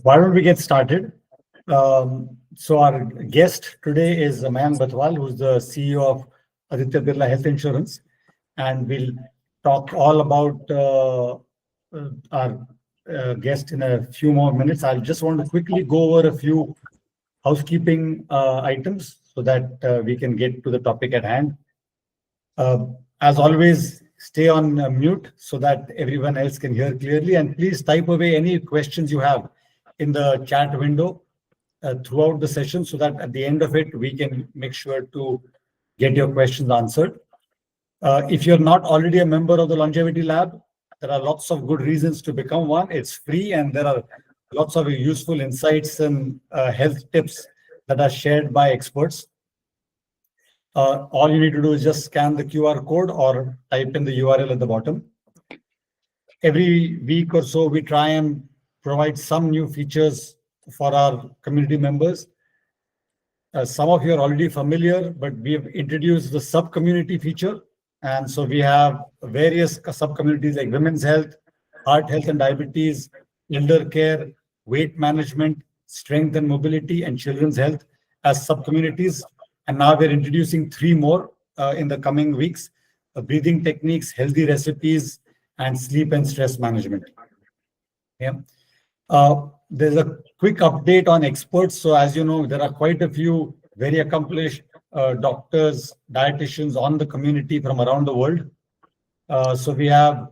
why don't we get started? So our guest today is Mayank Bathwal, who's the CEO of Aditya Birla Health Insurance, and we'll talk all about our guest in a few more minutes. I just want to quickly go over a few housekeeping items so that we can get to the topic at hand. As always, stay on mute so that everyone else can hear clearly, and please type away any questions you have in the chat window throughout the session so that at the end of it, we can make sure to get your questions answered. If you're not already a member of the Longevity Lab, there are lots of good reasons to become one. It's free, and there are lots of useful insights and health tips that are shared by experts. All you need to do is just scan the QR code or type in the URL at the bottom. Every week or so, we try and provide some new features for our community members. Some of you are already familiar, but we have introduced the sub-community feature. And so we have various sub-communities like women's health, heart health and diabetes, elder care, weight management, strength and mobility, and children's health as sub-communities. And now we're introducing 3 more in the coming weeks: breathing techniques, healthy recipes, and sleep and stress management. Yeah. There's a quick update on experts. So as you know, there are quite a few very accomplished doctors, dietitians on the community from around the world. So we have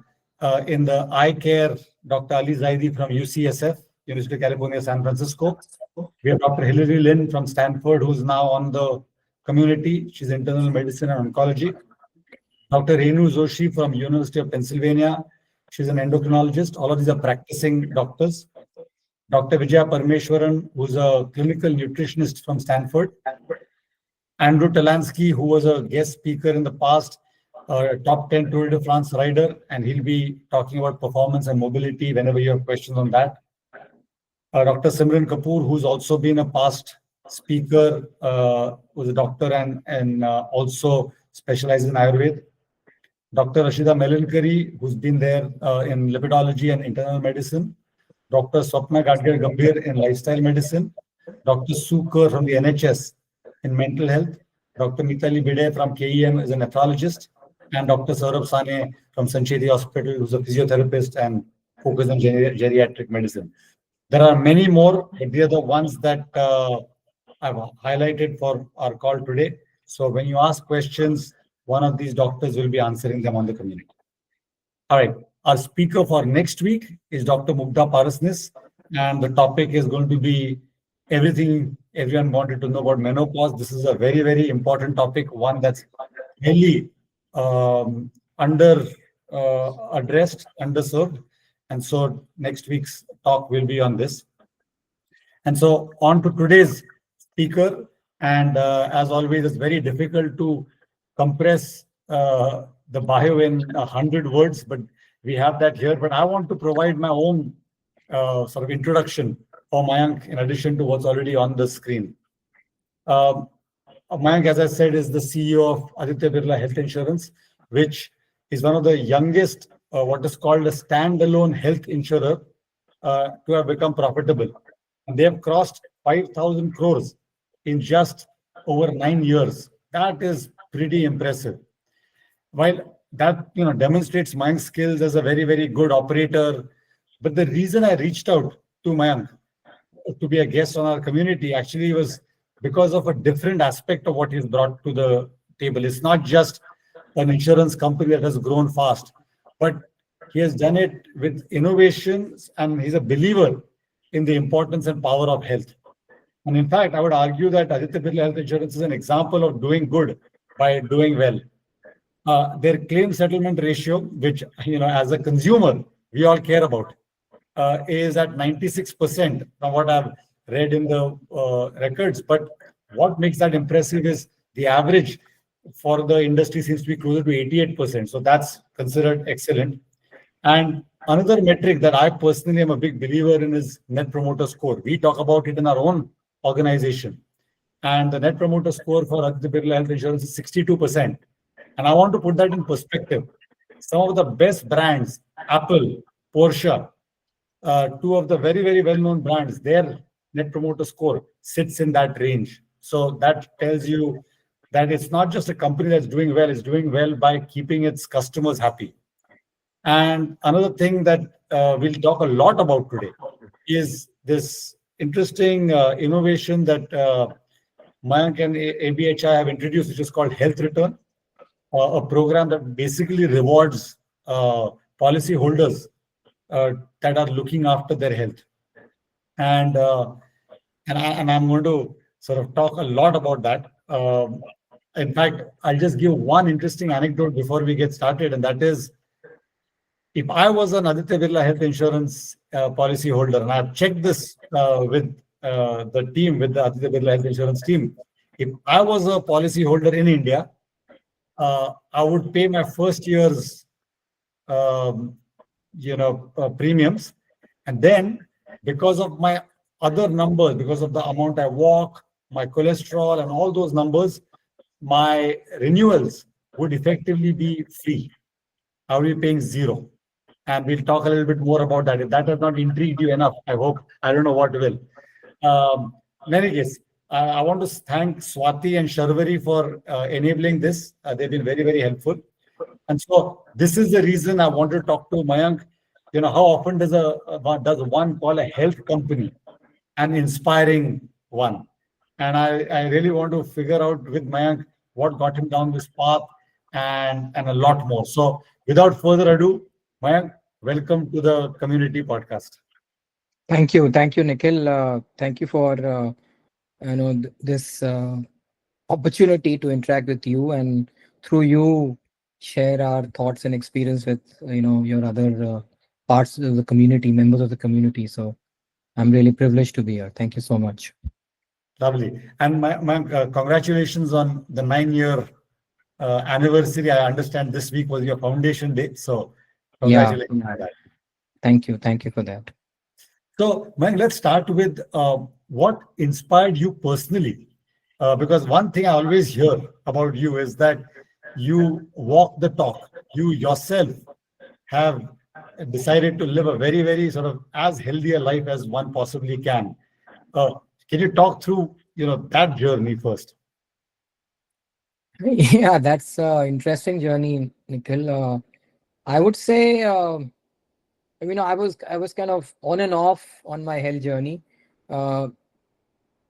in the eye care, Dr. Ali Zaidi from UCSF, University of California, San Francisco. We have Dr. Hilary Lin from Stanford, who's now on the community. She's internal medicine and oncology. Dr. Renu Joshi from University of Pennsylvania. She's an endocrinologist. All of these are practicing doctors. Dr. Vijaya Parmeshwaran, who's a clinical nutritionist from Stanford. Andrew Talansky, who was a guest speaker in the past, top 10 Tour de France rider, and he'll be talking about performance and mobility whenever you have questions on that. Dr. Simran Kapoor, who's also been a past speaker, was a doctor and also specializes in Ayurveda. Dr. Rashida Melankari, who's been there in lipidology and internal medicine. Dr. Swapna Gadgir Gambhir in lifestyle medicine. Dr. Sue Kerr from the NHS in mental health. Dr. Mitali Bide from KEM is a nephrologist. And Dr. Saurabh Sane from Sancheti Hospital, who's a physiotherapist and focuses on geriatric medicine. There are many more, but these are the ones that I've highlighted for our call today. So when you ask questions, one of these doctors will be answering them on the community. All right. Our speaker for next week is Dr. Mugdha Parasnis, and the topic is going to be everything everyone wanted to know about menopause. This is a very, very important topic, one that's really addressed, underserved. And so next week's talk will be on this. And so on to today's speaker. And as always, it's very difficult to compress the bio in 100 words, but we have that here. But I want to provide my own sort of introduction for Mayank in addition to what's already on the screen. Mayank, as I said, is the CEO of Aditya Birla Health Insurance, which is one of the youngest, what is called a standalone health insurer to have become profitable. And they have crossed 5,000 crores in just over 9 years. That is pretty impressive. While that demonstrates Mayank's skills as a very, very good operator, but the reason I reached out to Mayank to be a guest on our community actually was because of a different aspect of what he's brought to the table. It's not just an insurance company that has grown fast, but he has done it with innovations, and he's a believer in the importance and power of health. And in fact, I would argue that Aditya Birla Health Insurance is an example of doing good by doing well. Their claim settlement ratio, which as a consumer we all care about, is at 96% from what I've read in the records. But what makes that impressive is the average for the industry seems to be closer to 88%. So that's considered excellent. And another metric that I personally am a big believer in is Net Promoter Score. We talk about it in our own organization. And the Net Promoter Score for Aditya Birla Health Insurance is 62%. And I want to put that in perspective. Some of the best brands, Apple, Porsche, two of the very, very well-known brands, their net promoter score sits in that range. So that tells you that it's not just a company that's doing well, it's doing well by keeping its customers happy. And another thing that we'll talk a lot about today is this interesting innovation that Mayank and ABHI have introduced, which is called Health Return, a program that basically rewards policy holders that are looking after their health. And I'm going to sort of talk a lot about that. In fact, I'll just give one interesting anecdote before we get started, and that is, if I was an Aditya Birla Health Insurance policy holder, and I've checked this with the team, with the Aditya Birla Health Insurance team, if I was a policy holder in India, I would pay my first year's um, premiums, and then because of my other numbers, because of the amount I walk, my cholesterol, and all those numbers, my renewals would effectively be free. I will be paying zero. And we'll talk a little bit more about that. If that has not intrigued you enough, I hope, I don't know what will. In any case, I want to thank Swati and Sharvari for enabling this. They've been very, very helpful. And so this is the reason I want to talk to Mayank. How often does one call a health company an inspiring one? And I really want to figure out with Mayank what got him down this path and a lot more. So without further ado, Mayank, welcome to the community podcast. Thank you, Nikhil. Thank you for this opportunity to interact with you, and through you share our thoughts and experience with your other parts of the community, members of the community. So I'm really privileged to be here. Thank you so much. Lovely. And Mayank, congratulations on the 9-year anniversary. I understand this week was your foundation day. So Yeah, congratulations yeah. on that. Thank you for that. So, Mayank, let's start with what inspired you personally. Because one thing I always hear about you is that you walk the talk. You yourself have decided to live a very, very sort of as healthy a life as one possibly can. Uh, can you talk through, that journey first? Yeah, that's interesting journey, Nikhil. I would say, I was kind of on and off on my health journey. Uh,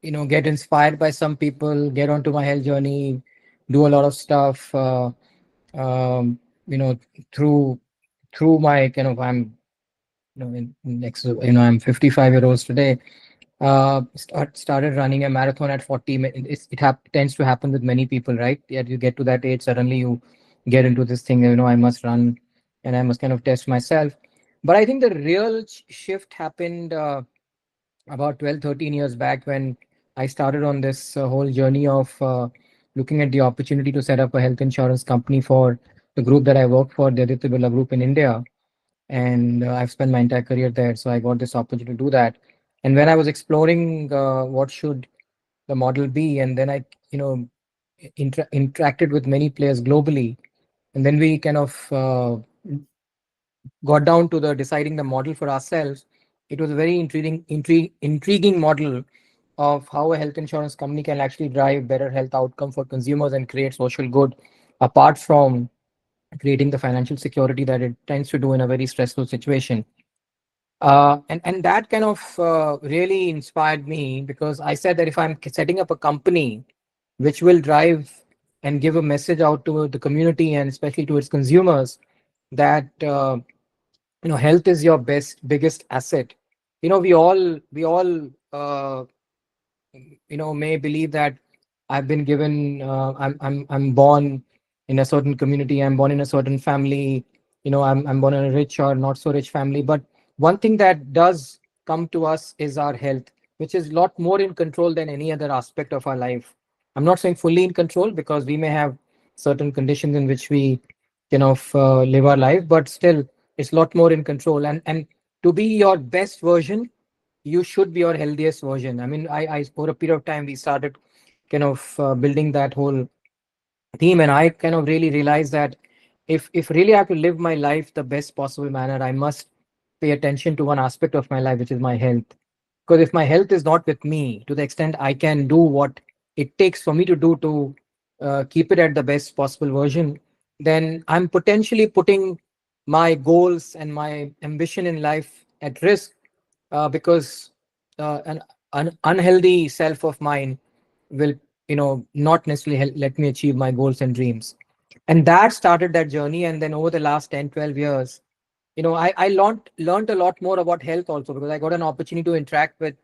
get inspired by some people, get onto my health journey, do a lot of stuff. Um, you know, through my kind of I'm 55-year-olds today. Started running a marathon at 40. Tends to happen with many people, right? Yeah, you get to that age, suddenly you get into this thing. I must run, and I must kind of test myself. But I think the real shift happened about 12, 13 years back when I started on this whole journey of looking at the opportunity to set up a health insurance company for the group that I work for, the Aditya Birla Group in India. And I've spent my entire career there, so I got this opportunity to do that. And when I was exploring what should the model be, and then I, interacted with many players globally, and then we kind of got down to the deciding the model for ourselves. It was a very intriguing model of how a health insurance company can actually drive better health outcome for consumers and create social good, apart from creating the financial security that it tends to do in a very stressful situation. And that kind of really inspired me, because I said that if I'm setting up a company which will drive and give a message out to the community and especially to its consumers, that health is your biggest asset. We all may believe that I've been given I'm born in a certain community, I'm born in a certain family, I'm born in a rich or not so rich family. But one thing that does come to us is our health, which is a lot more in control than any other aspect of our life. I'm not saying fully in control, because we may have certain conditions in which we live our life, but still it's a lot more in control. And to be your best version, you should be your healthiest version. I mean, I for a period of time we started kind of building that whole theme, and I kind of really realized that if really I have to live my life the best possible manner, I must pay attention to one aspect of my life, which is my health. Because if my health is not with me to the extent I can do what it takes for me to do to keep it at the best possible version, then I'm potentially putting my goals and my ambition in life at risk, because an unhealthy self of mine will, not necessarily let me achieve my goals and dreams. And that started that journey. And then over the last 10, 12 years, I learned a lot more about health also, because I got an opportunity to interact with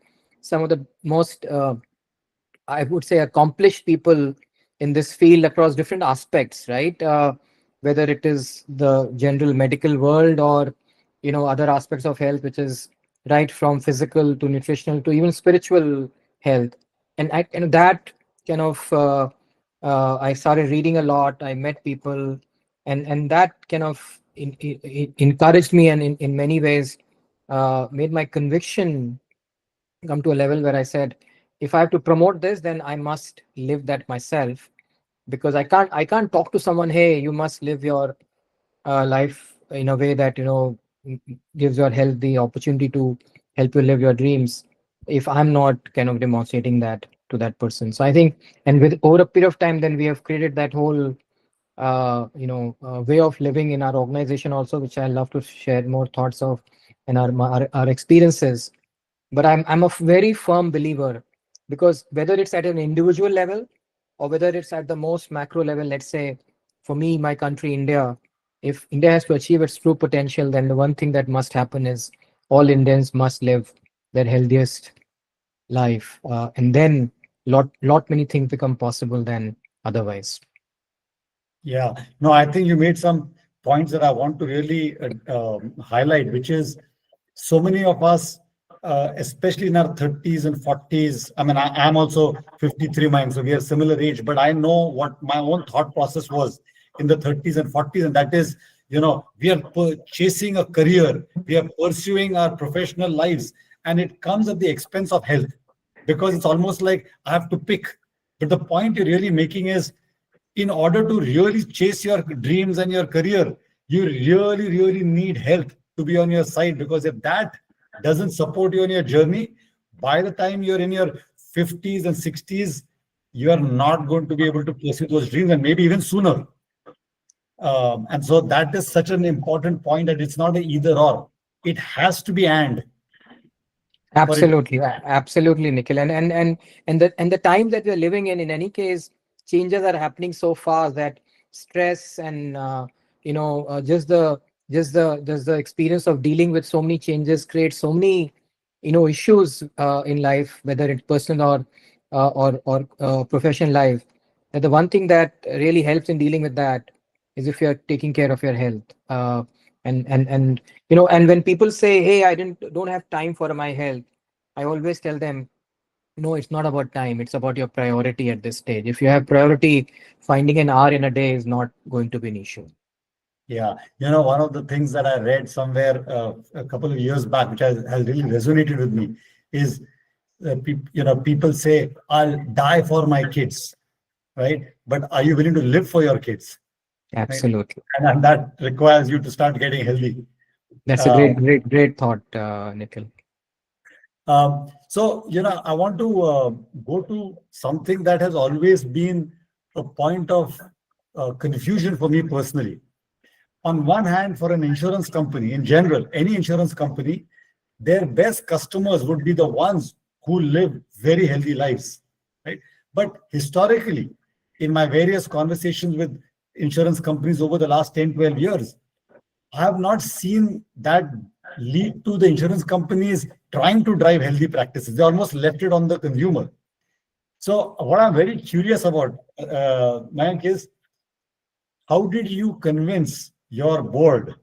some of the most I would say accomplished people in this field across different aspects, right? Whether it is the general medical world, or other aspects of health, which is right from physical to nutritional to even spiritual health. And that kind of I started reading a lot. I met people, and that kind of encouraged me, and in many ways made my conviction come to a level where I said, if I have to promote this, then I must live that myself, because I can't talk to someone, hey, you must live your life in a way that gives your health the opportunity to help you live your dreams, if I'm not kind of demonstrating that to that person. So I think, and with over a period of time, then we have created that whole way of living in our organization also, which I love to share more thoughts of, and our experiences. But I'm a very firm believer, because whether it's at an individual level or whether it's at the most macro level, let's say for me, my country, India, if India has to achieve its true potential, then the one thing that must happen is all Indians must live their healthiest life, and then lot many things become possible than otherwise. Yeah, no, I think you made some points that I want to really highlight, which is so many of us, especially in our 30s and 40s. I mean, I am also 53, mine, so we are similar age, but I know what my own thought process was in the 30s and 40s, and that is, we are chasing a career, we are pursuing our professional lives, and it comes at the expense of health, because it's almost like I have to pick. But the point you're really making is, in order to really chase your dreams and your career, you really, really need health to be on your side. Because if that doesn't support you on your journey, by the time you're in your 50s and 60s, you are not going to be able to pursue those dreams, and maybe even sooner. And so that is such an important point, that it's not a either or. It has to be and for it. Absolutely, absolutely, Nikhil. And the time that we're living in any case, changes are happening so fast that stress and just the experience of dealing with so many changes creates so many issues in life, whether it's personal or professional life. And the one thing that really helps in dealing with that is if you're taking care of your health. And and when people say, hey, I don't have time for my health, I always tell them, no, it's not about time, it's about your priority at this stage. If you have priority, finding an hour in a day is not going to be an issue. Yeah, one of the things that I read somewhere a couple of years back, which has really resonated with me, is people say, "I'll die for my kids," right? But are you willing to live for your kids, right? Absolutely. And that requires you to start getting healthy. That's a Uh, great thought, Nikhil. so, I want to go to something that has always been a point of confusion for me personally. On one hand, for an insurance company in general, any insurance company, their best customers would be the ones who live very healthy lives, right? But historically, in my various conversations with insurance companies over the last 10, 12 years, I have not seen that lead to the insurance companies trying to drive healthy practices. They almost left it on the consumer. So, what I'm very curious about, Mayank, is how did you convince your board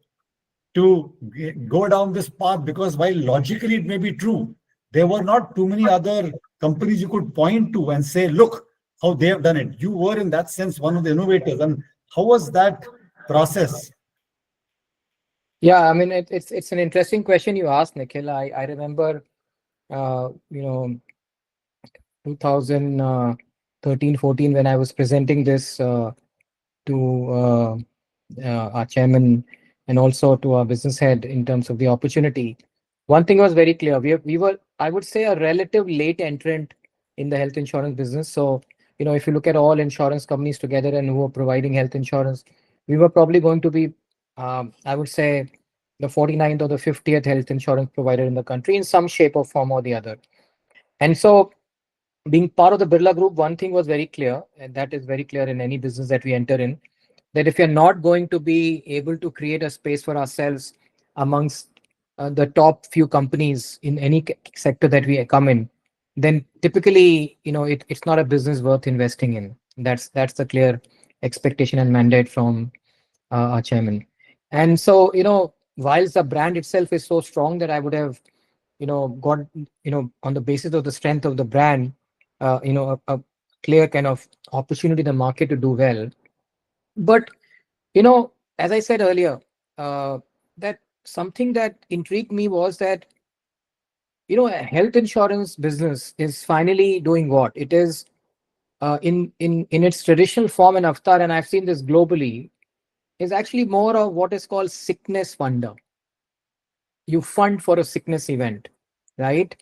to go down this path? Because while logically it may be true, there were not too many other companies you could point to and say, look how they have done it. You were, in that sense, one of the innovators. And how was that process? Yeah, I mean, it's an interesting question you asked, Nikhil. I remember, uh, you know, 2013, 14, when I was presenting this to our chairman. and also to our business head in terms of the opportunity. One thing was very clear. We were, I would say, a relative late entrant in the health insurance business. So, if you look at all insurance companies together and who are providing health insurance, we were probably going to be, I would say, the 49th or the 50th health insurance provider in the country in some shape or form or the other. And so, being part of the Birla Group, one thing was very clear, and that is very clear in any business that we enter in, that if you're not going to be able to create a space for ourselves amongst the top few companies in any sector that we come in, then typically, it's not a business worth investing in. That's the clear expectation and mandate from our chairman. And so, whilst the brand itself is so strong that I would have, got, on the basis of the strength of the brand, a clear kind of opportunity in the market to do well. But as I said earlier, that something that intrigued me was that, a health insurance business is finally doing what? It is in its traditional form and avatar, and I've seen this globally, is actually more of what is called sickness funder. You fund for a sickness event, right?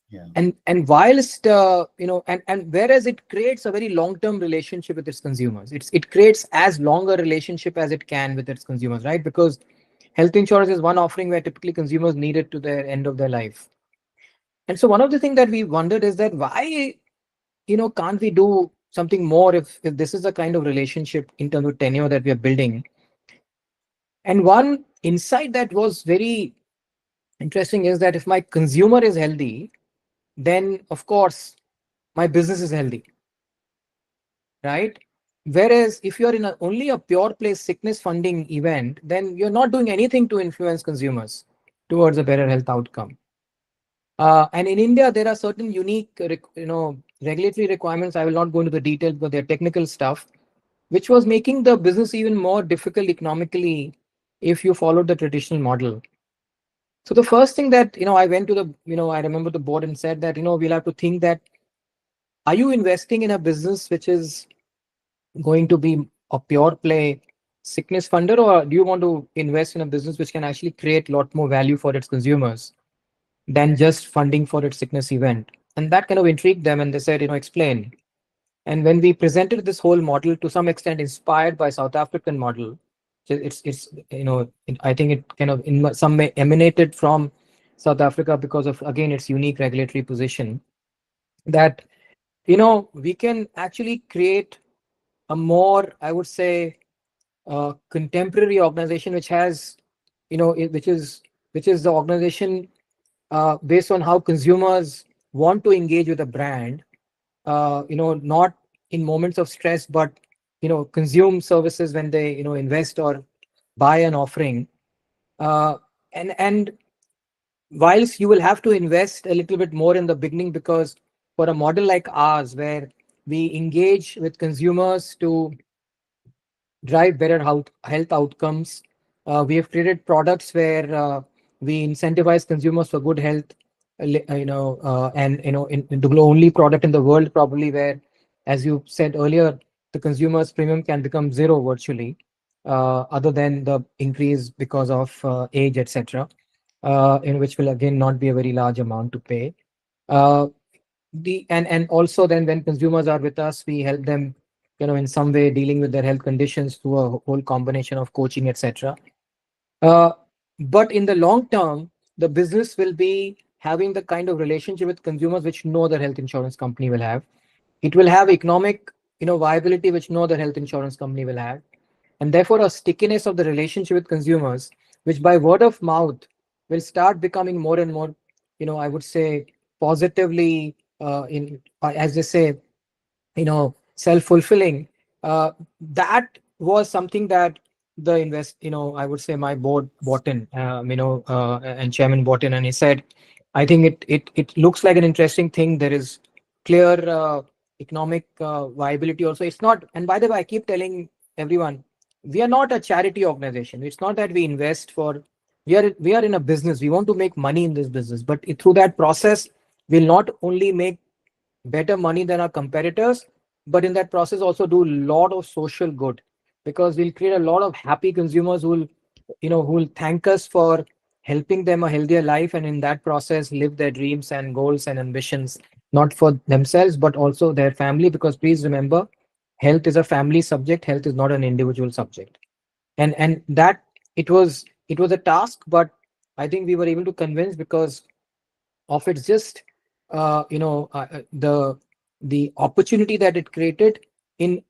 Yeah. And whilst and whereas it creates a very long-term relationship with its consumers, it creates as long a relationship as it can with its consumers, right? Because health insurance is one offering where typically consumers need it to their end of their life. And so one of the things that we wondered is that why, can't we do something more if this is a kind of relationship in terms of tenure that we are building? And one insight that was very interesting is that if my consumer is healthy, then of course my business is healthy, right? Whereas if you're in only a pure play sickness funding event, then you're not doing anything to influence consumers towards a better health outcome. And in India, there are certain unique, regulatory requirements. I will not go into the details, but they're technical stuff, which was making the business even more difficult economically if you followed the traditional model. So the first thing that, I went to the, I remember the board and said that, we'll have to think that, are you investing in a business which is going to be a pure play sickness funder, or do you want to invest in a business which can actually create a lot more value for its consumers than just funding for its sickness event? And that kind of intrigued them, and they said, explain. And when we presented this whole model, to some extent inspired by South African model, I think it kind of in some way emanated from South Africa because of, again, its unique regulatory position, that we can actually create a more, I would say, contemporary organization which has, which is the organization based on how consumers want to engage with a brand, not in moments of stress, but consume services when they invest or buy an offering. uh, and whilst you will have to invest a little bit more in the beginning, because for a model like ours where we engage with consumers to drive better health outcomes, we have created products where we incentivize consumers for good health, and in the only product in the world probably where, as you said earlier, the consumer's premium can become zero virtually, other than the increase because of age, etc., in which will again not be a very large amount to pay. Uh, and also then when consumers are with us, we help them, in some way dealing with their health conditions through a whole combination of coaching, etc. Uh, but in the long term, the business will be having the kind of relationship with consumers which no other health insurance company will have. It will have economic, viability which no other health insurance company will have, and therefore a stickiness of the relationship with consumers, which by word of mouth will start becoming more and more, I would say, positively, in as they say, self-fulfilling. That was something that the I would say my board bought in, and chairman bought in, and he said, I think it looks like an interesting thing. There is clear economic viability also. It's not, and by the way, I keep telling everyone, we are not a charity organization. It's not that we invest for, we are in a business. We want to make money in this business, but through that process, we'll not only make better money than our competitors, but in that process also do a lot of social good, because we'll create a lot of happy consumers who will who will thank us for helping them a healthier life, and in that process live their dreams and goals and ambitions, not for themselves but also their family. Because please remember, health is a family subject, health is not an individual subject. And that, it was a task, but I think we were able to convince because of its just the opportunity that it created in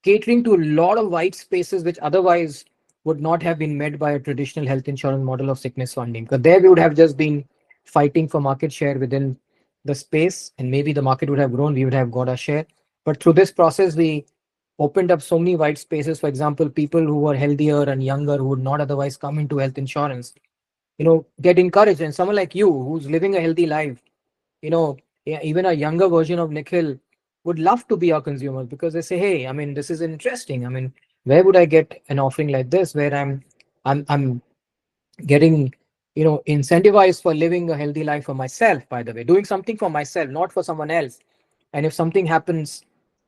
catering to a lot of white spaces which otherwise would not have been met by a traditional health insurance model of sickness funding. Because there we would have just been fighting for market share within the space, and maybe the market would have grown, we would have got our share. But through this process, we opened up so many white spaces. For example, people who were healthier and younger who would not otherwise come into health insurance, get encouraged. And someone like you who's living a healthy life, yeah, even a younger version of Nikhil would love to be our consumers because they say, hey, I mean, this is interesting. I mean, where would I get an offering like this where I'm getting, incentivized for living a healthy life for myself, by the way, doing something for myself, not for someone else. And if something happens,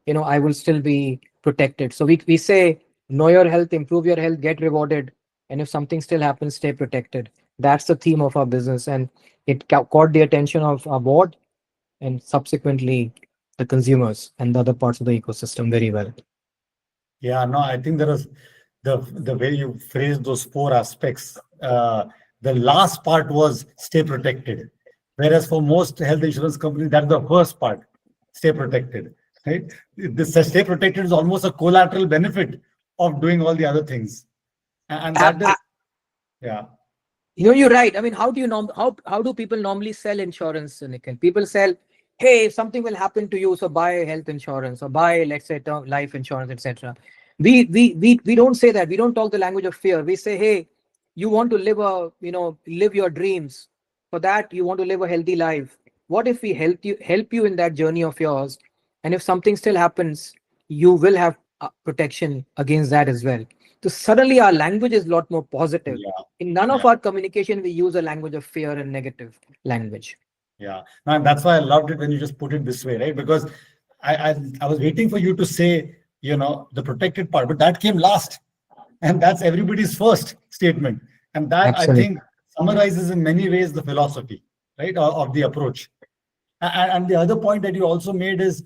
I will still be protected. So we say, know your health, improve your health, get rewarded. And if something still happens, stay protected. That's the theme of our business. And it caught the attention of our board and subsequently the consumers and the other parts of the ecosystem very well. Yeah, no, I think there is the way you phrased those four aspects. The last part was stay protected, whereas for most health insurance companies, that's the first part, stay protected. Right? This stay protected is almost a collateral benefit of doing all the other things, and A- that is, a- yeah, You're right. I mean, how do people normally sell insurance, Nikhil? People sell, hey, if something will happen to you, so buy health insurance or buy, let's say, term life insurance, etc. We don't say that. We don't talk the language of fear. We say, hey, you want to live your dreams. For that, you want to live a healthy life. What if we help you in that journey of yours? And if something still happens, you will have protection against that as well. So suddenly our language is a lot more positive. yeah, In none of yeah. our communication we use a language of fear and negative language. Yeah, and that's why I loved it when you just put it this way, right? Because I was waiting for you to say, the protected part, but that came last, and that's everybody's first statement, and that I Absolutely. think summarizes in many ways the philosophy, right, of the approach. And the other point that you also made is,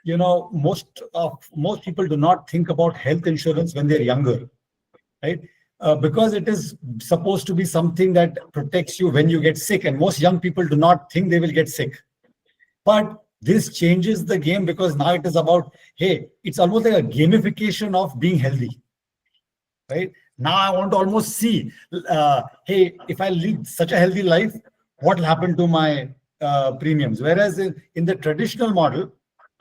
most people do not think about health insurance when they're younger, right? Because it is supposed to be something that protects you when you get sick, and most young people do not think they will get sick. But this changes the game because now it is about, hey, it's almost like a gamification of being healthy, right? Now I want to almost see, hey, if I lead such a healthy life, what will happen to my premiums? Whereas in the traditional model,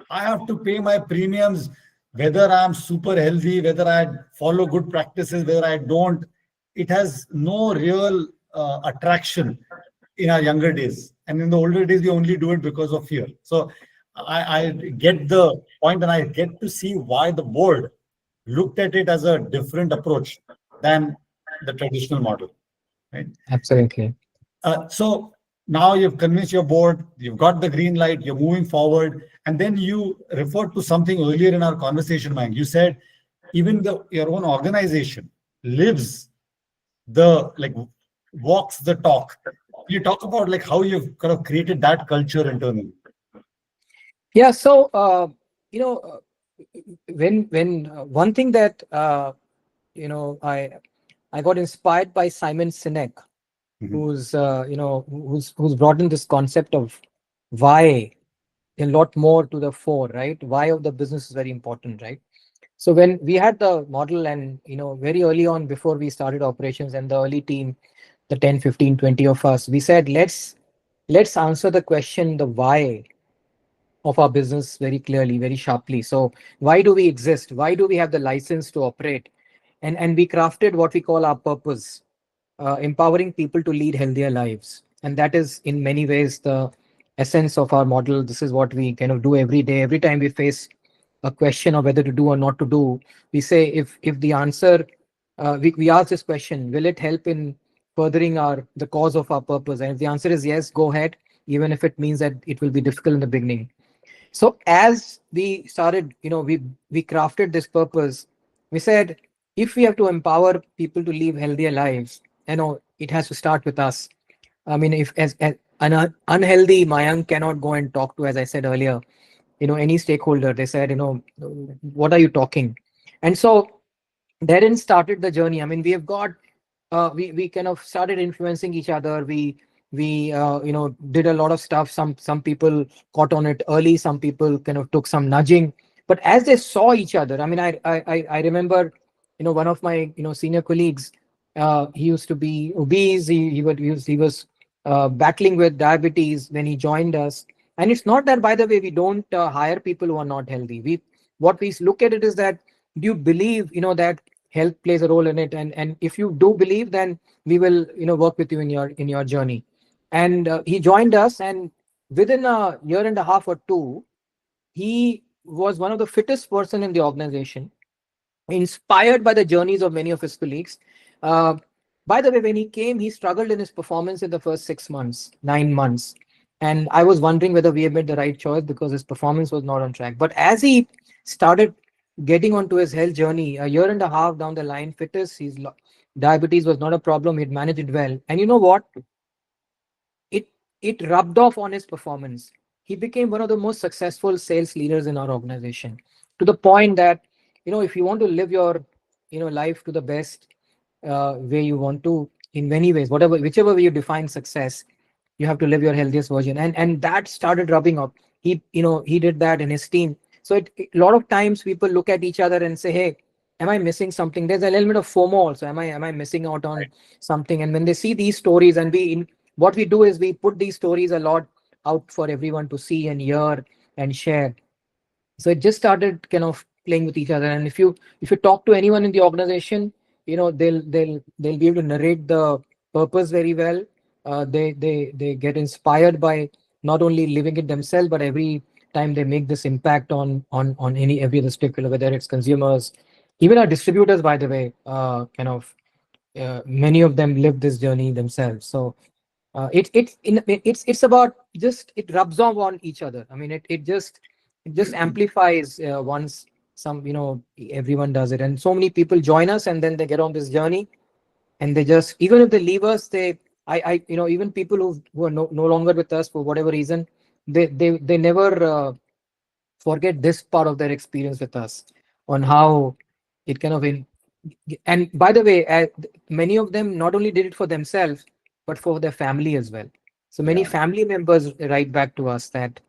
I have to pay my premiums whether I'm super healthy, whether I follow good practices, whether I don't. It has no real attraction in our younger days. And in the older days, we only do it because of fear. So I get the point, and I get to see why the board looked at it as a different approach than the traditional model, right? Absolutely. So now you've convinced your board, you've got the green light, you're moving forward, and then you referred to something earlier in our conversation, Mayank. You said even your own organization lives the like walks the talk. You talk about like how you've kind of created that culture internally. Yeah. So you know uh, when one thing that you know I got inspired by Simon Sinek, Mhm. who's brought in this concept of why a lot more to the fore, right? Why of the business is very important, right? So when we had the model, and very early on before we started operations, and the early team, the 10, 15, 20 of us, we said, let's answer the question, the why of our business very clearly, very sharply. So why do we exist? Why do we have the license to operate? And we crafted what we call our purpose, empowering people to lead healthier lives. And that is in many ways the essence of our model. This is what we kind of do every day. Every time we face a question of whether to do or not to do, we say, if the answer, we ask this question, will it help in furthering the cause of our purpose? And if the answer is yes, go ahead, even if it means that it will be difficult in the beginning. So as we started, we crafted this purpose. We said, if we have to empower people to live healthier lives, it has to start with us. I mean, if as an unhealthy Mayank cannot go and talk to, as I said earlier, any stakeholder, they said, what are you talking? And so therein started the journey. I mean, we have got we kind of started influencing each other. We did a lot of stuff. Some people caught on it early, some people kind of took some nudging, but as they saw each other, I mean, I remember, one of my senior colleagues, he used to be obese. He was battling with diabetes when he joined us. And it's not that, by the way, we don't hire people who are not healthy. We What we look at it is that, do you believe that health plays a role in it? And if you do believe, then we will work with you in your journey. And he joined us, and within a year and a half or two, he was one of the fittest person in the organization, inspired by the journeys of many of his colleagues. uh, by the way, when he came, he struggled in his performance in the first 6 months, 9 months, and I was wondering whether we had made the right choice, because his performance was not on track. But as he started getting onto his health journey, a year and a half down the line, fitness, diabetes was not a problem. He'd managed it well, and you know what? it it rubbed off on his performance. He became one of the most successful sales leaders in our organization, to the point that, if you want to live your life to the best way you want to, in many ways, whichever way you define success, you have to live your healthiest version. And that started rubbing off. He did that in his team. So a lot of times people look at each other and say, hey, am I missing something? There's an element of FOMO also. Am I missing out on something? And when they see these stories, and what we do is we put these stories a lot out for everyone to see and hear and share. So it just started kind of playing with each other. And if you talk to anyone in the organization, they'll be able to narrate the purpose very well. They get inspired by not only living it themselves, but every time they make this impact on every other stakeholder, whether it's consumers, even our distributors, by the way, kind of many of them live this journey themselves. So it's about, just it rubs off on each other. I mean, it just amplifies once some everyone does it, and so many people join us, and then they get on this journey, and they just, even if they leave us, I even people who are no longer with us for whatever reason, they never forget this part of their experience with us, on how it kind of and by the way, many of them not only did it for themselves, but for their family as well. So many Yeah. family members write back to us that,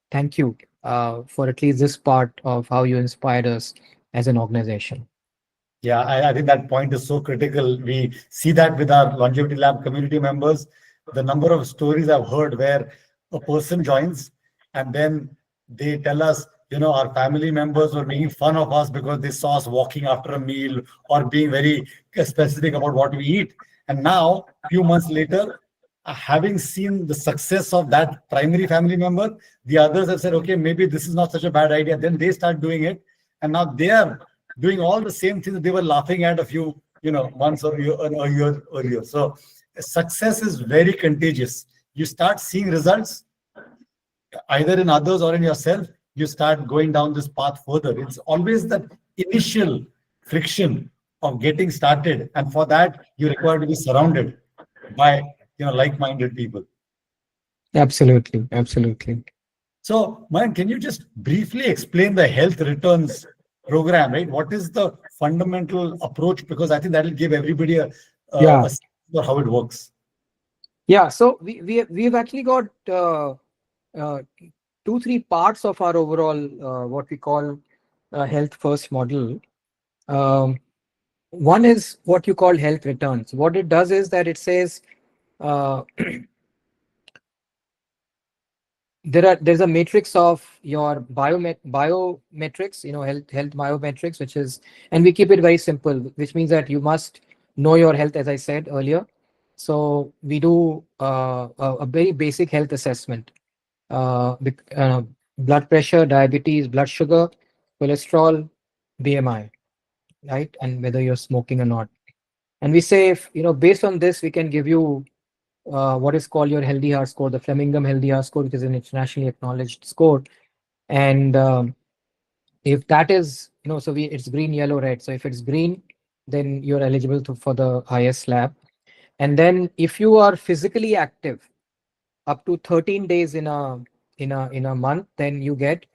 thank you for at least this part of how you inspired us as an organization. Yeah, I think that point is so critical. We see that with our longevity lab community members. The number of stories I've heard where a person joins and then they tell us, our family members were making fun of us because they saw us walking after a meal or being very specific about what we eat. And now, few months later, having seen the success of that primary family member, the others have said, okay, maybe this is not such a bad idea. Then they start doing it. And now they are doing all the same things that they were laughing at a few, months or a year earlier. So success is very contagious. You start seeing results either in others or in yourself. You start going down this path further. It's always that initial friction of getting started, and for that you require to be surrounded by like-minded people. Absolutely, absolutely. So, Mayank, can you just briefly explain the health returns program, right? What is the fundamental approach? Because I think that will give everybody Yeah, a sense of how it works. yeah. So we've actually got uh, two, three parts of our overall what we call health first model. Um, One is what you call health returns. What it does is that it says uh, there's a matrix of your biometrics, health biometrics, which is, and we keep it very simple, which means that you must know your health, as I said earlier. So we do a very basic health assessment, blood pressure, diabetes, blood sugar, cholesterol, BMI, right, and whether you're smoking or not. And we say, if based on this, we can give you what is called your healthy heart score, the Flemmingham healthy heart score, which is an internationally acknowledged score. And if that is, so it's green, yellow, red. So if it's green, then you're eligible for the highest slab. And then if you are physically active up to 13 days in a month, then you get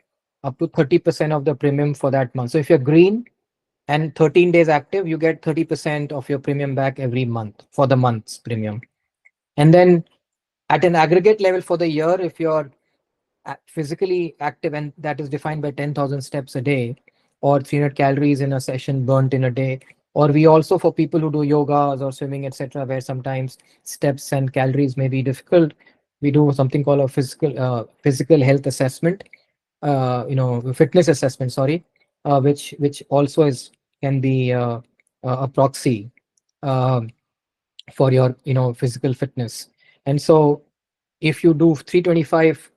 up to 30% of the premium for that month. So if you're green and 13 days active, you get 30% of your premium back every month for the month's premium. And then at an aggregate level for the year, if you're physically active, and that is defined by 10,000 steps a day or 300 calories in a session burnt in a day, or we also, for people who do yogas or swimming, etc., where sometimes steps and calories may be difficult, we do something called a physical health assessment, fitness assessment, sorry, which also is can be a proxy um for your physical fitness. And so if you do 325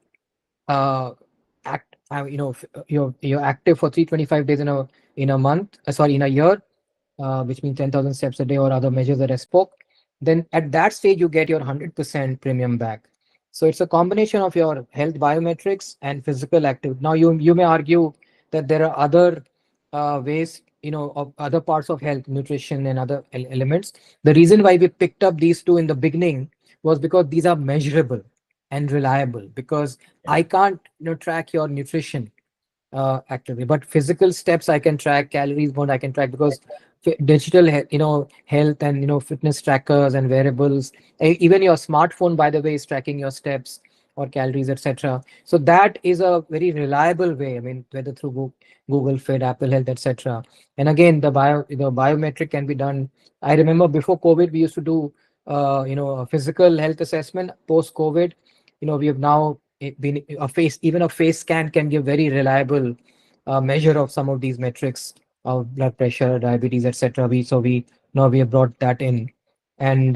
you're active for 325 days in a month, sorry, in a year, which means 10,000 steps a day or other measures that I spoke, then at that stage you get your 100% premium back. So it's a combination of your health biometrics and physical activity. Now you may argue that there are other ways, of other parts of health, nutrition and other elements. The reason why we picked up these two in the beginning was because these are measurable and reliable, because I can't track your nutrition actively, but physical steps I can track, calories burned I can track, because digital health and fitness trackers and wearables, even your smartphone, by the way, is tracking your steps or calories, etc. So that is a very reliable way. I mean, whether through Google Fit, Apple Health, etc. And again, the biometric can be done. I remember before COVID we used to do a physical health assessment. Post COVID, we have now been even a face scan can give very reliable measure of some of these metrics of blood pressure, diabetes, etc. We now we have brought that in. And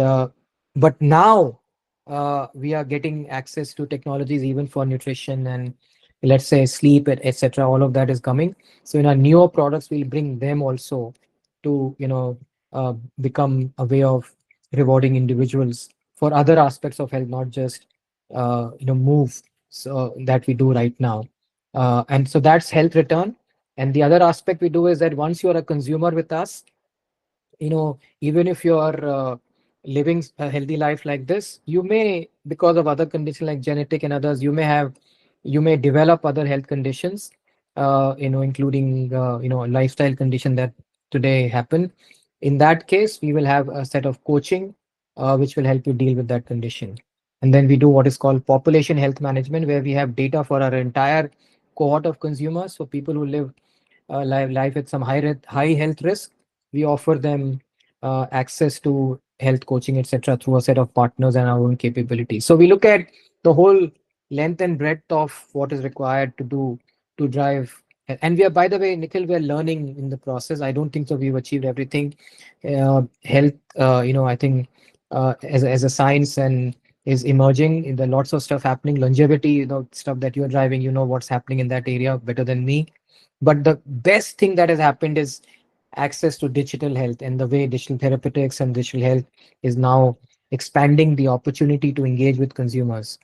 but now we are getting access to technologies even for nutrition and, let's say, sleep, etc. All of that is coming. So in our newer products, we'll bring them also to become a way of rewarding individuals for other aspects of health, not just move, so that we do right now. And so that's health return. And the other aspect we do is that once you're a consumer with us, even if you are living a healthy life like this, you may, because of other conditions like genetic and others, you may develop other health conditions, including lifestyle condition that today happen. In that case, we will have a set of coaching which will help you deal with that condition. And then we do what is called population health management, where we have data for our entire cohort of consumers. So people who live life with some high health risk, we offer them access to health coaching, etc., through a set of partners and our own capabilities. So we look at the whole length and breadth of what is required to do to drive. And we are, by the way, Nikhil, we are learning in the process. I don't think so we've achieved everything. Health, I think as a science and is emerging. There are lots of stuff happening. Longevity, stuff that you're driving, what's happening in that area better than me. But the best thing that has happened is access to digital health, and the way digital therapeutics and digital health is now expanding the opportunity to engage with consumers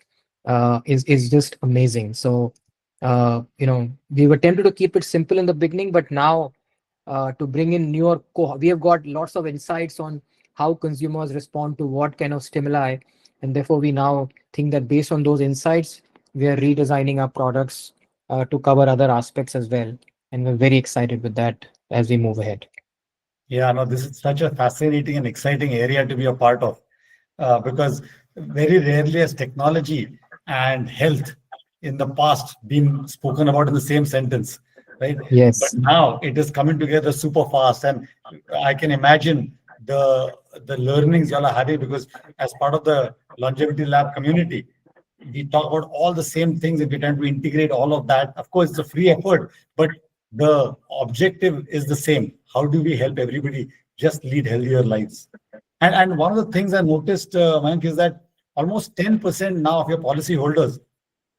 is just amazing. So we were tempted to keep it simple in the beginning, but now to bring in newer we have got lots of insights on how consumers respond to what kind of stimuli, and therefore we now think that based on those insights, we are redesigning our products to cover other aspects as well. And we're very excited with that as we move ahead. Yeah, no, this is such a fascinating and exciting area to be a part of, because very rarely has technology and health in the past been spoken about in the same sentence, right? But Yes. now it is coming together super fast, and I can imagine the learnings y'all are having, because as part of the longevity lab community, we talk about all the same things and we're trying to integrate all of that. Of course, it's a free effort, but the objective is the same. How do we help everybody just lead healthier lives? And one of the things I noticed, Mayank, is that almost 10% now of your policy holders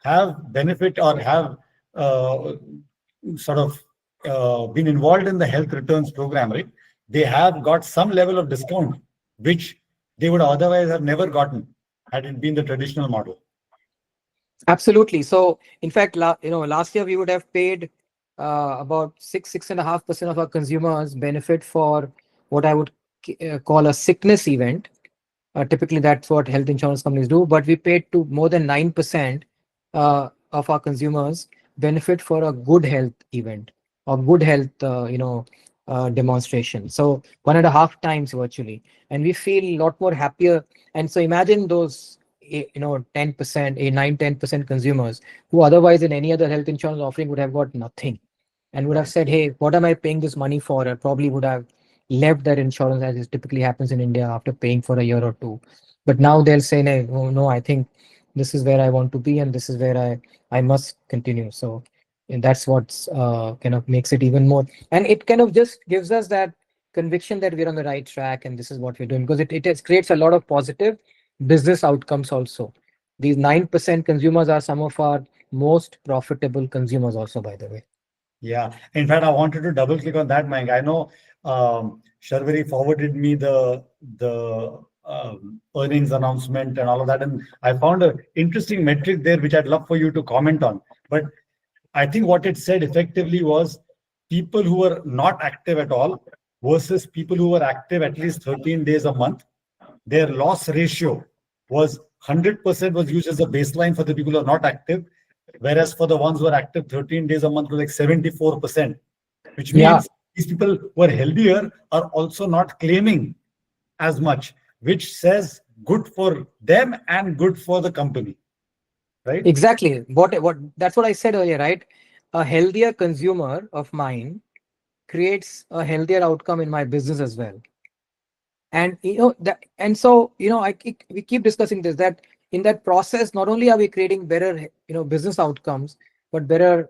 have benefit or have uh, sort of been involved in the health returns program, right? They have got some level of discount, which they would otherwise have never gotten had it been the traditional model. Absolutely. So, in fact, last year we would have paid about 6.5% of our consumers benefit for what I would call a sickness event. Typically, that's what health insurance companies do. But we paid to more than 9% of our consumers benefit for a good health event or good health, demonstration. So 1.5 times virtually, and we feel a lot more happier. And so imagine those, 10%, 9, 10% consumers who otherwise in any other health insurance offering would have got nothing and would have said, "Hey, what am I paying this money for?" I probably would have left that insurance, as it typically happens in India after paying for a year or two. But now they'll say, "No, oh, no, I think this is where I want to be, and this is where I must continue." So and that's what's kind of makes it even more, and it kind of just gives us that conviction that we're on the right track, and this is what we're doing, because creates a lot of positive business outcomes also. These 9% consumers are some of our most profitable consumers also, by the way. Yeah. In fact, I wanted to double click on that, Mayank. I know Sharvari forwarded me the earnings announcement and all of that, and I found an interesting metric there, which I'd love for you to comment on. But I think what it said effectively was people who were not active at all versus people who were active at least 13 days a month, their loss ratio was 100% was used as a baseline for the people who are not active, whereas for the ones who are active 13 days a month was like 74%, which Yeah, means these people who are healthier are also not claiming as much, which says good for them and good for the company, right? exactly. What That's what I said earlier, right? A healthier consumer of mine creates a healthier outcome in my business as well. And and so we keep discussing this, that in that process not only are we creating better business outcomes, but better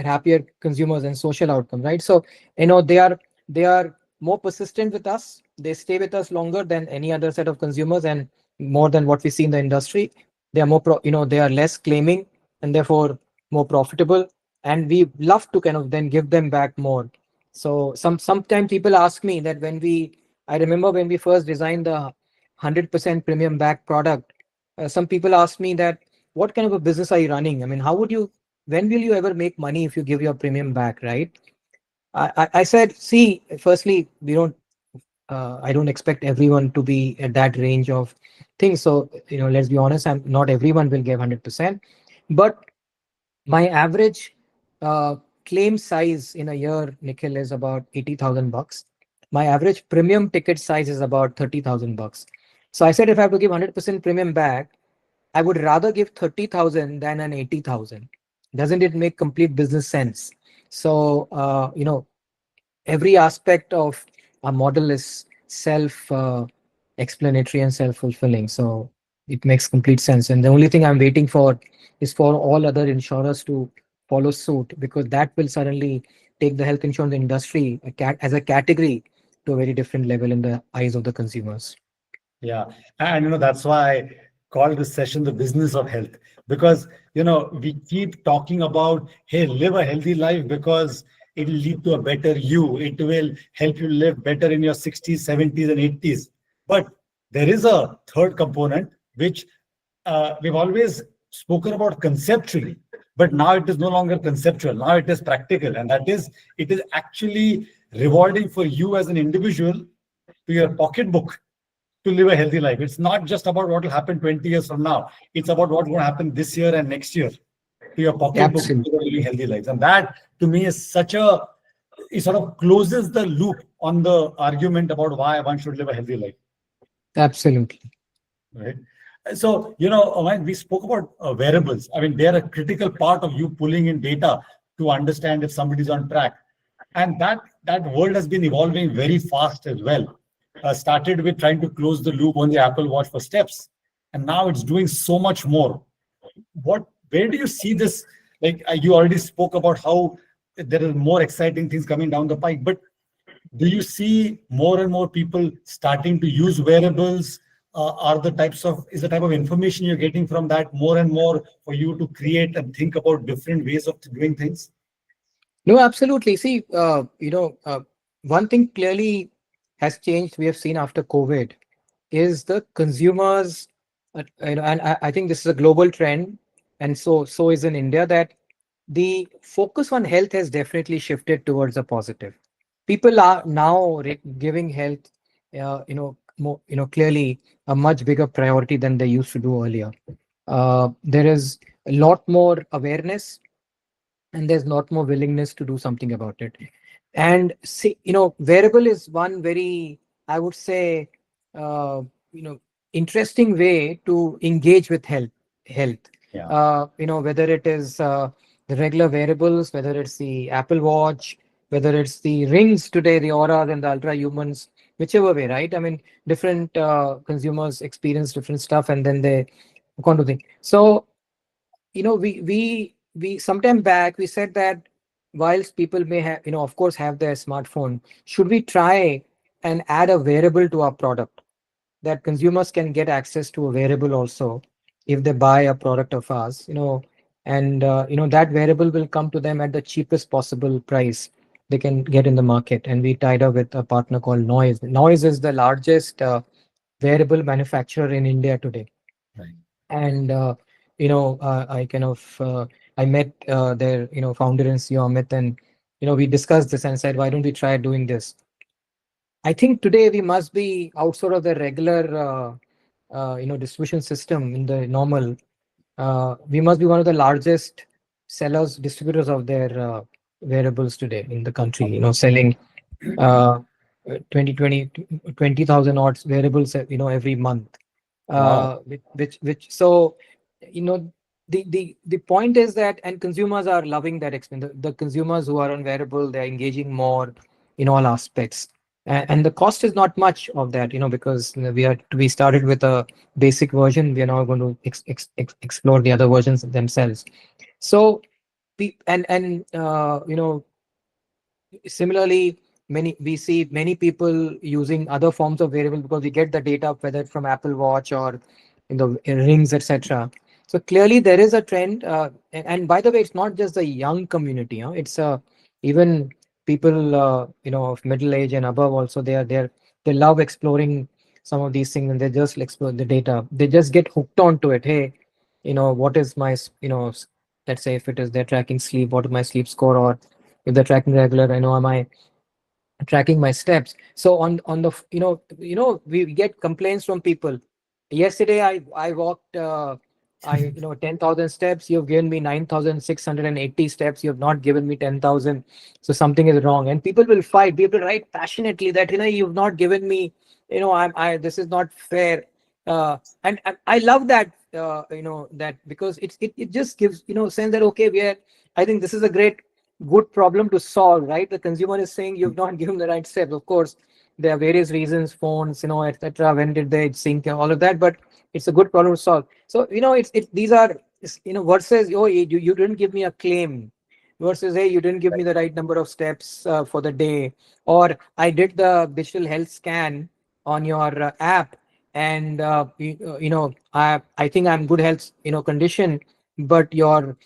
happier consumers and social outcomes, right? So they are more persistent with us, they stay with us longer than any other set of consumers, and more than what we see in the industry. They are they are less claiming, and therefore more profitable, and we love to kind of then give them back more. So sometimes people ask me that I remember when we first designed the 100% premium back product, some people asked me that, what kind of a business are you running? I mean, when will you ever make money if you give your premium back, right? I said, see, firstly, I don't expect everyone to be at that range of things. So, let's be honest, not everyone will give 100%. But my average uh, claim size in a year, Nikhil, is about $80,000. My average premium ticket size is about $30,000. So I said, if I have to give 100% premium back, I would rather give 30,000 than an 80,000. Doesn't it make complete business sense? So, every aspect of our model is self explanatory and self fulfilling. So it makes complete sense. And the only thing I'm waiting for is for all other insurers to follow suit, because that will suddenly take the health insurance industry as a category to a very different level in the eyes of the consumers. Yeah. And that's why I call this session the business of health. Because we keep talking about, hey, live a healthy life because it will lead to a better you. It will help you live better in your 60s, 70s, and 80s. But there is a third component which we've always spoken about conceptually, but now it is no longer conceptual. Now it is practical, and that is, it is actually rewarding for you as an individual to your pocketbook to live a healthy life. It's not just about what will happen 20 years from now. It's about what's going to happen this year and next year to your pocketbook to Absolutely. living healthy lives. And that to me is it sort of closes the loop on the argument about why one should live a healthy life. Absolutely. Right. So, when we spoke about wearables, I mean, they're a critical part of you pulling in data to understand if somebody's on track. And that world has been evolving very fast as well. Started with trying to close the loop on the Apple Watch for steps, and now it's doing so much more. Where do you see this? Like you already spoke about how there are more exciting things coming down the pike, but do you see more and more people starting to use wearables? Is the type of information you're getting from that more and more for you to create and think about different ways of doing things? No, absolutely. See, one thing clearly has changed, we have seen after COVID, is the consumers, and I think this is a global trend, and so is in India, that the focus on health has definitely shifted towards a positive. people are now giving health, more, clearly a much bigger priority than they used to do earlier. There is a lot more awareness, and there's not more willingness to do something about it. And see, wearable is one very, I would say, uh, you know interesting way to engage with health. Yeah. Whether it is the regular wearables, whether it's the Apple Watch, whether it's the rings today, the auras and the ultra humans, whichever way, right? I mean, different consumers experience different stuff, and then they go on to think. So, we sometime back we said that whilst people may have, of course, have their smartphone, should we try and add a wearable to our product, that consumers can get access to a wearable also if they buy a product of ours, and that wearable will come to them at the cheapest possible price they can get in the market. And we tied up with a partner called Noise is the largest wearable manufacturer in India today. Right. And I kind of I met their founder and CEO Amit, and we discussed this and said, why don't we try doing this? I think today we must be outside of the regular distribution system in the normal. We must be one of the largest sellers, distributors of their wearables today in the country, selling uh, 20,000 odd wearables every month. Wow. Which so you know the point is that, and consumers are loving that experience. The consumers who are on wearable, they're engaging more in all aspects. And the cost is not much of that, because we started with a basic version. We are now going to explore the other versions themselves. So similarly, we see many people using other forms of wearable because we get the data, whether it's from Apple Watch or in the rings, etc. So clearly there is a trend, and by the way, it's not just the young community. It's even people of middle age and above also. They love exploring some of these things, and they just explore the data. They just get hooked onto it. Hey, what is my let's say if it is they're tracking sleep, what is my sleep score, or if they're tracking regular, am I tracking my steps? So on the we get complaints from people. Yesterday I walked 10,000 steps. You've given me 9,680 steps. You have not given me 10,000. So something is wrong, and people will fight. People write passionately that you've not given me, I this is not fair. And I love that, that, because it just gives sense that, okay, I think this is a good problem to solve, right? The consumer is saying you've not given the right steps. Of course, there are various reasons, phones, etc. When did they sync and all of that, but it's a good problem to solve. So these are, versus, oh, you didn't give me a claim, versus, hey, you didn't give me the right number of steps for the day, or I did the digital health scan on your app, and I think I'm good health condition, but your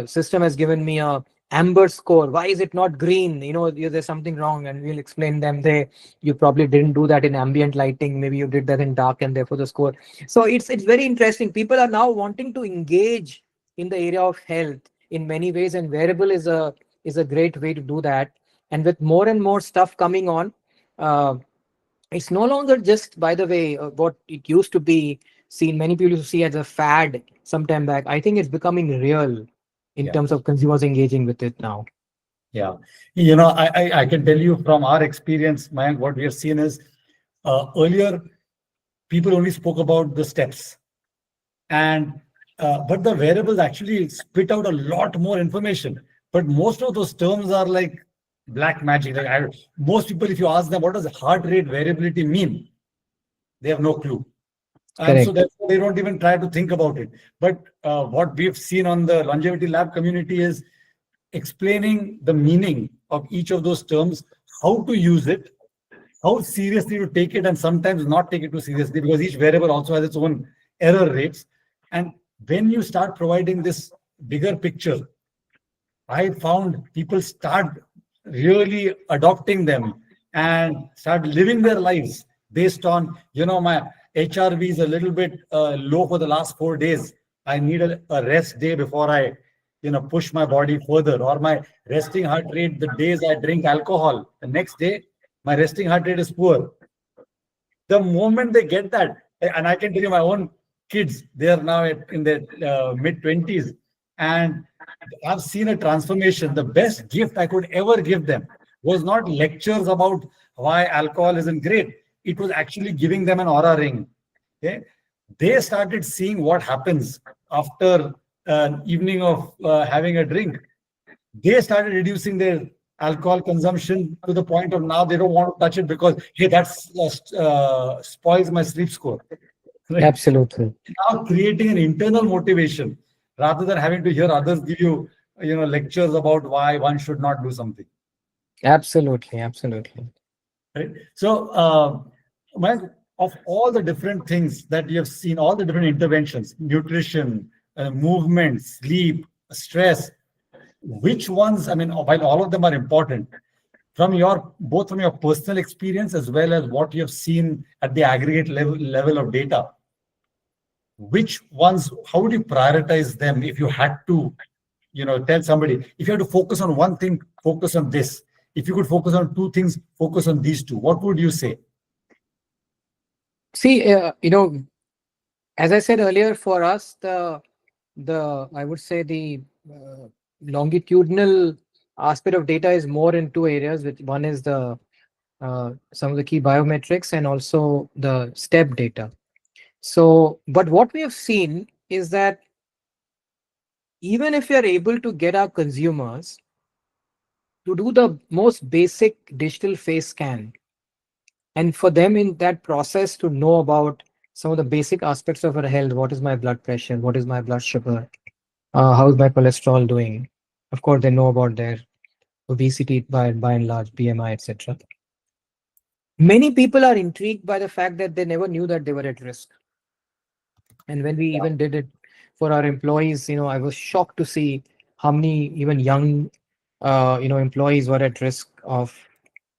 system has given me a amber score. Why is it not green? There's something wrong, and we'll explain them. You probably didn't do that in ambient lighting. Maybe you did that in dark, and therefore the score. So it's very interesting. People are now wanting to engage in the area of health in many ways, and wearable is a great way to do that. And with more and more stuff coming on, uh, it's no longer just, by the way, what it used to be seen. Many people used to see as a fad some time back. I think it's becoming real in Yeah. terms of consumers engaging with it now. Yeah. I can tell you from our experience, Mayank, what we have seen is earlier people only spoke about the steps, and but the wearables actually spit out a lot more information. But most of those terms are like black magic. Like most people, if you ask them what does heart rate variability mean, they have no clue. And so Correct. therefore they don't even try to think about it. But what we've seen on the longevity lab community is explaining the meaning of each of those terms, how to use it, how seriously to take it, and sometimes not take it too seriously, because each variable also has its own error rates. And when you start providing this bigger picture, I found people start really adopting them and start living their lives based on, my HRV is a little bit low for the last 4 days. I need a rest day before I, push my body further, or my resting heart rate, the days I drink alcohol, the next day my resting heart rate is poor. The moment they get that, and I can tell you my own kids, they are now in their mid 20s, and I've seen a transformation. The best gift I could ever give them was not lectures about why alcohol isn't great. It was actually giving them an aura ring. Okay, they started seeing what happens after an evening of having a drink. They started reducing their alcohol consumption to the point of now they don't want to touch it because, hey, that's spoils my sleep score. Right? Absolutely. Now creating an internal motivation rather than having to hear others give you, lectures about why one should not do something. Absolutely. Absolutely. Right? So, Mayank, of all the different things that you have seen, all the different interventions, nutrition, movement, sleep, stress, which ones, I mean, while all of them are important, from your both from your personal experience as well as what you have seen at the aggregate level of data, which ones, how would you prioritize them if you had to, tell somebody, if you had to focus on one thing, focus on this. If you could focus on two things, focus on these two. What would you say? See, as I said earlier, for us, the I would say the uh, longitudinal aspect of data is more in two areas. Which one is the some of the key biometrics and also the step data. So, but what we have seen is that even if we are able to get our consumers to do the most basic digital face scan, and for them in that process to know about some of the basic aspects of our health, what is my blood pressure, what is my blood sugar, how is my cholesterol doing. Of course, they know about their obesity by and large, BMI, etc. Many people are intrigued by the fact that they never knew that they were at risk. And when we even did it for our employees, I was shocked to see how many even young, employees were at risk of,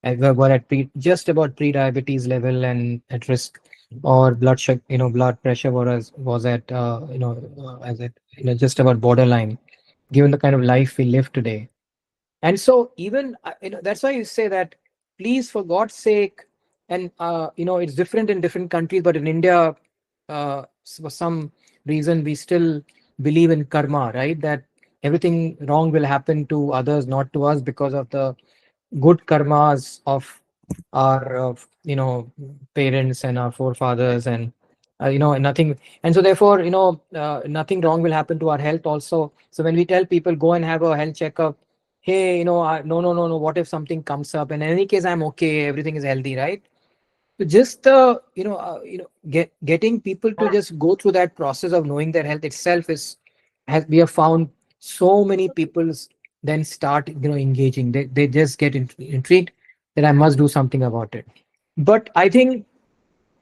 were at just about pre-diabetes level and at risk, or blood sugar, blood pressure was at, as it, just about borderline, given the kind of life we live today. And so even that's why you say that, please, for God's sake, and it's different in different countries, but in India, for some reason we still believe in karma, right? That everything wrong will happen to others, not to us, because of the good karmas of our parents and our forefathers, and nothing, and so therefore nothing wrong will happen to our health also. So when we tell people go and have a health checkup, hey, no, no, no, no, what if something comes up, and in any case I'm okay, everything is healthy, right? So just the getting people to just go through that process of knowing their health itself is, has we have found so many people then start engaging. They just get intrigued that I must do something about it. But I think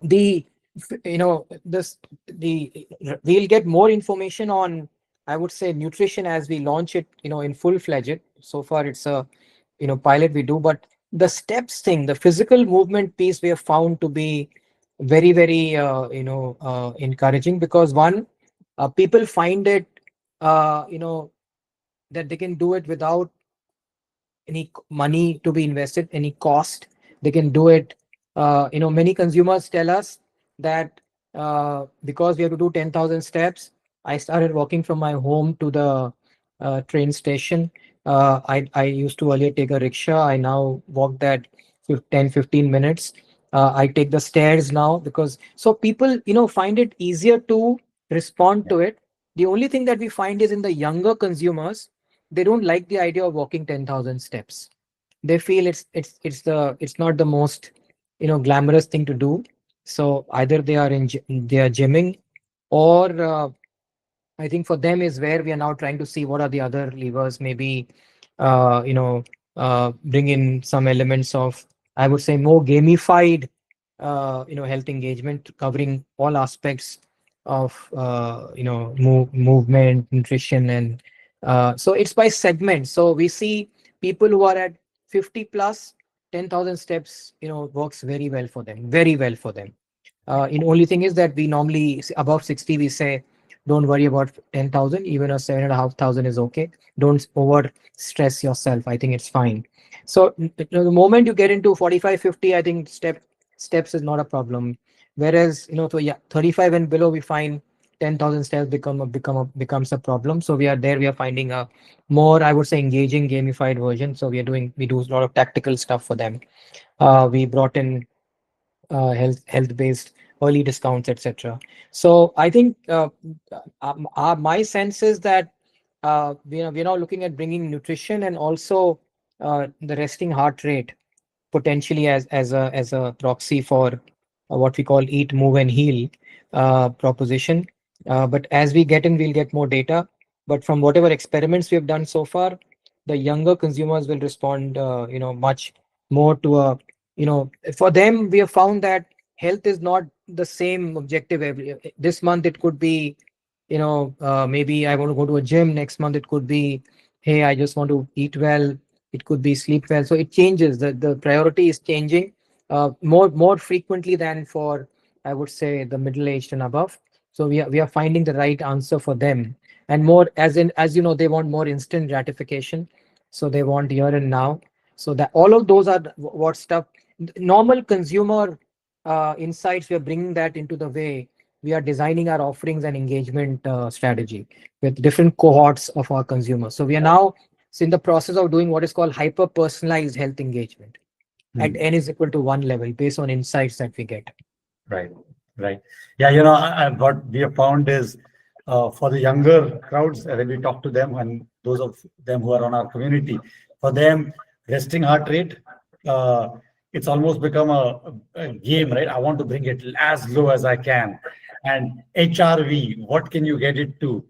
the this the we'll get more information on, I would say, nutrition as we launch it in full fledged. So far it's a pilot we do, but the steps thing, the physical movement piece, we have found to be very, very encouraging, because one, people find it that they can do it without any money to be invested, any cost. They can do it. Many consumers tell us that because we have to do 10,000 steps, I started walking from my home to the train station. I used to earlier take a rickshaw. I now walk that 10, 15 minutes. I take the stairs now, because so people, find it easier to respond to it. The only thing that we find is in the younger consumers, they don't like the idea of walking 10,000 steps. They feel it's not the most glamorous thing to do. So either they are gymming, or I think for them is where we are now trying to see what are the other levers. Maybe bring in some elements of, I would say, more gamified health engagement, covering all aspects of movement, nutrition, and so it's by segment. So we see people who are at 50 plus, 10,000 steps works very well for them, very well for them. In only thing is that we normally above 60 we say don't worry about 10,000. Even a 7,500 is okay. Don't over stress yourself. I think it's fine. So the moment you get into 45, 50, I think steps is not a problem. Whereas, so yeah, 35 and below, we find 10,000 steps becomes a problem. So we are finding a more, I would say, engaging gamified version. So we do a lot of tactical stuff for them. We brought in health based early discounts, etc. So I think my sense is that we're now looking at bringing nutrition and also the resting heart rate potentially as a proxy for what we call eat, move, and heal proposition. But as we get in, we'll get more data. But from whatever experiments we have done so far, the younger consumers will respond, much more to a, for them, we have found that health is not the same objective every this month. It could be, maybe I want to go to a gym. Next month, it could be, hey, I just want to eat well. It could be sleep well. So it changes. The priority is changing more frequently than for, I would say, the middle aged and above. So we are finding the right answer for them, and more as you know, they want more instant gratification. So they want here and now. So that all of those are what stuff normal consumer insights. We are bringing that into the way we are designing our offerings and engagement strategy with different cohorts of our consumers. So we are now in the process of doing what is called hyper personalized health engagement at Hmm. n is equal to 1 level based on insights that we get. Right, right. Yeah, what we have found is for the younger crowds, when we talk to them and those of them who are on our community, for them, resting heart rate, uh, it's almost become a game, right? I want to bring it as low as I can. And HRV, what can you get it to?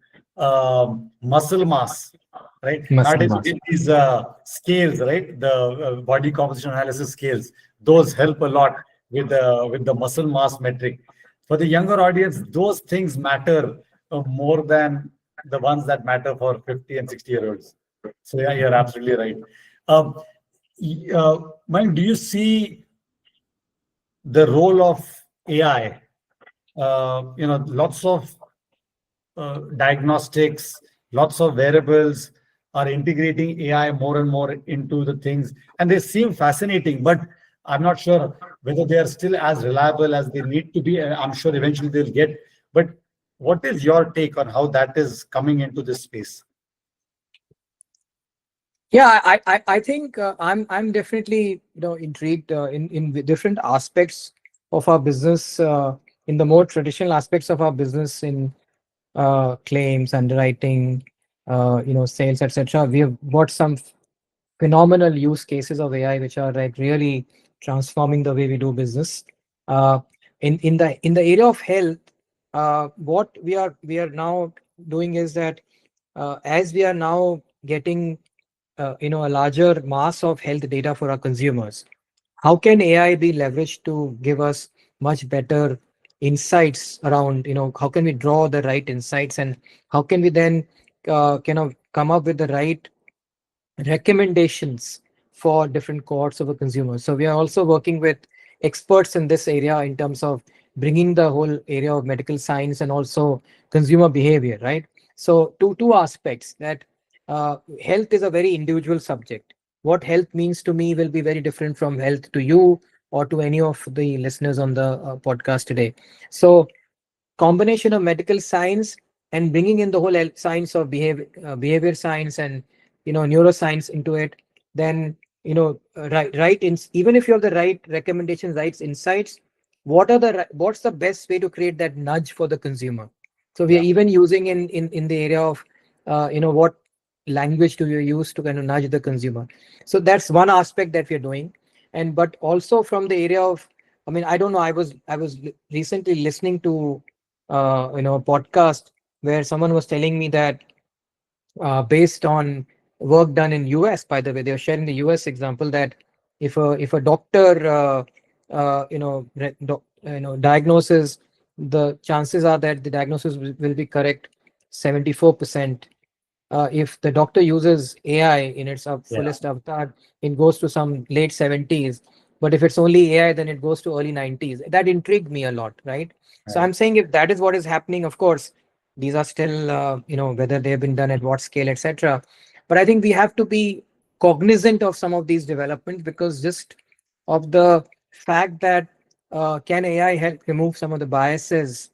Muscle mass, right? Muscle Nowadays, you mass. get these scales, right? The body composition analysis scales. Those help a lot with the muscle mass metric. For the younger audience, those things matter more than the ones that matter for 50 and 60-year-olds. So yeah, you're absolutely right. Um, Mike, do you see the role of AI? Lots of diagnostics, lots of wearables are integrating AI more and more into the things, and they seem fascinating, but I'm not sure whether they are still as reliable as they need to be. I'm sure eventually they'll get. But what is your take on how that is coming into this space? Yeah, I think I'm definitely intrigued in the different aspects of our business, in the more traditional aspects of our business, in claims, underwriting, sales, etc. We have got some phenomenal use cases of AI which are like really transforming the way we do business. Uh, in the area of health, what we are now doing is that as we are now getting a larger mass of health data for our consumers, how can AI be leveraged to give us much better insights around, how can we draw the right insights, and how can we then kind of come up with the right recommendations for different cohorts of a consumer. So we are also working with experts in this area in terms of bringing the whole area of medical science and also consumer behavior, right? So two aspects that health is a very individual subject. What health means to me will be very different from health to you or to any of the listeners on the podcast today. So combination of medical science and bringing in the whole science of behavior science and neuroscience into it, then even if you have the right recommendations, right insights, what's the best way to create that nudge for the consumer? So we are Yeah. even using in the area of what language do you use to kind of nudge the consumer. So that's one aspect that we're doing. And but also from the area of, I mean, I don't know, I was recently listening to a podcast where someone was telling me that based on work done in US, by the way, they were sharing the US example that if a doctor diagnoses, the chances are that the diagnosis will be correct 74%. If the doctor uses AI in its Yeah. fullest avatar, it goes to some late 70s. But if it's only AI, then it goes to early 90s. That intrigued me a lot, right? So Right. I'm saying if that is what is happening, of course, These are still, whether they have been done at what scale, etc. But I think we have to be cognizant of some of these developments, because just of the fact that can AI help remove some of the biases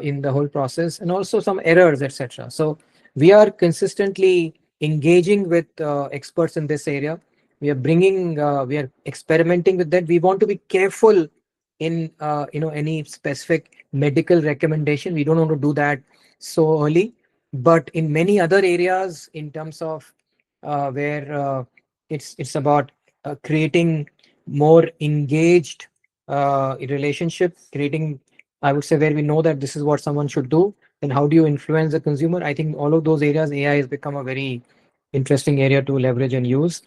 in the whole process, and also some errors, etc. So we are consistently engaging with experts in this area. We are experimenting with that. We want to be careful in any specific medical recommendation. We don't want to do that so early. But in many other areas, in terms of where it's about creating more engaged relationship, creating, I would say, where we know that this is what someone should do, then how do you influence the consumer? I think all of those areas, AI has become a very interesting area to leverage and use.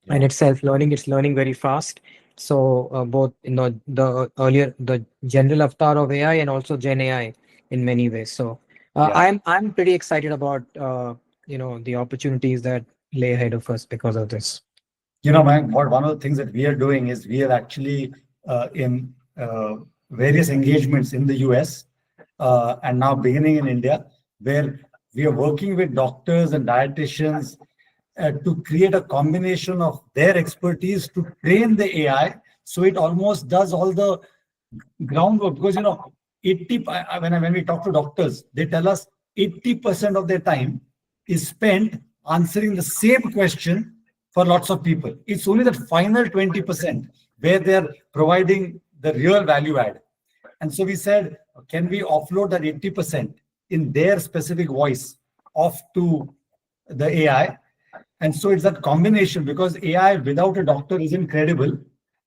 And Yeah. it's self-learning, it's learning very fast. So both, the general avatar of AI and also Gen AI in many ways. So Yeah. I'm pretty excited about the opportunities that lay ahead of us because of this. Mayank, one of the things that we are doing is we are actually in various engagements in the US and now beginning in India, where we are working with doctors and dietitians to create a combination of their expertise to train the AI, so it almost does all the groundwork. Because 80 when we talk to doctors, they tell us 80% of their time is spent answering the same question for lots of people. It's only that final 20% where they're providing the real value add. And so we said, can we offload that 80% in their specific voice off to the AI? And so it's that combination, because AI without a doctor isn't credible,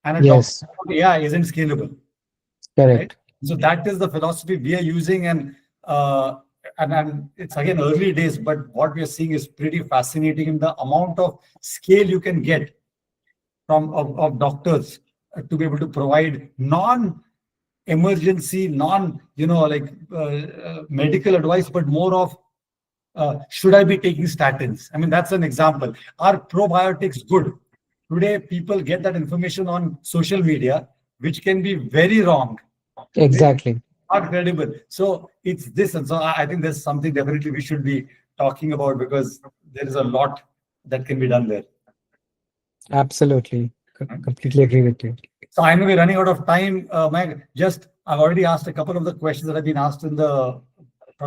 and a doctor Yes, without AI isn't scalable, right? correct. So that is the philosophy we are using, and it's again early days, but what we are seeing is pretty fascinating in the amount of scale you can get of doctors to be able to provide non-emergency, medical advice, but more of should I be taking statins? I mean, that's an example. Are probiotics good? Today, people get that information on social media, which can be very wrong, very Exactly. not credible. So it's this. And so I think there's something definitely we should be talking about, because there is a lot that can be done there. Absolutely. Right? Completely agree with you. So I know we're running out of time. Meg, I've already asked a couple of the questions that have been asked from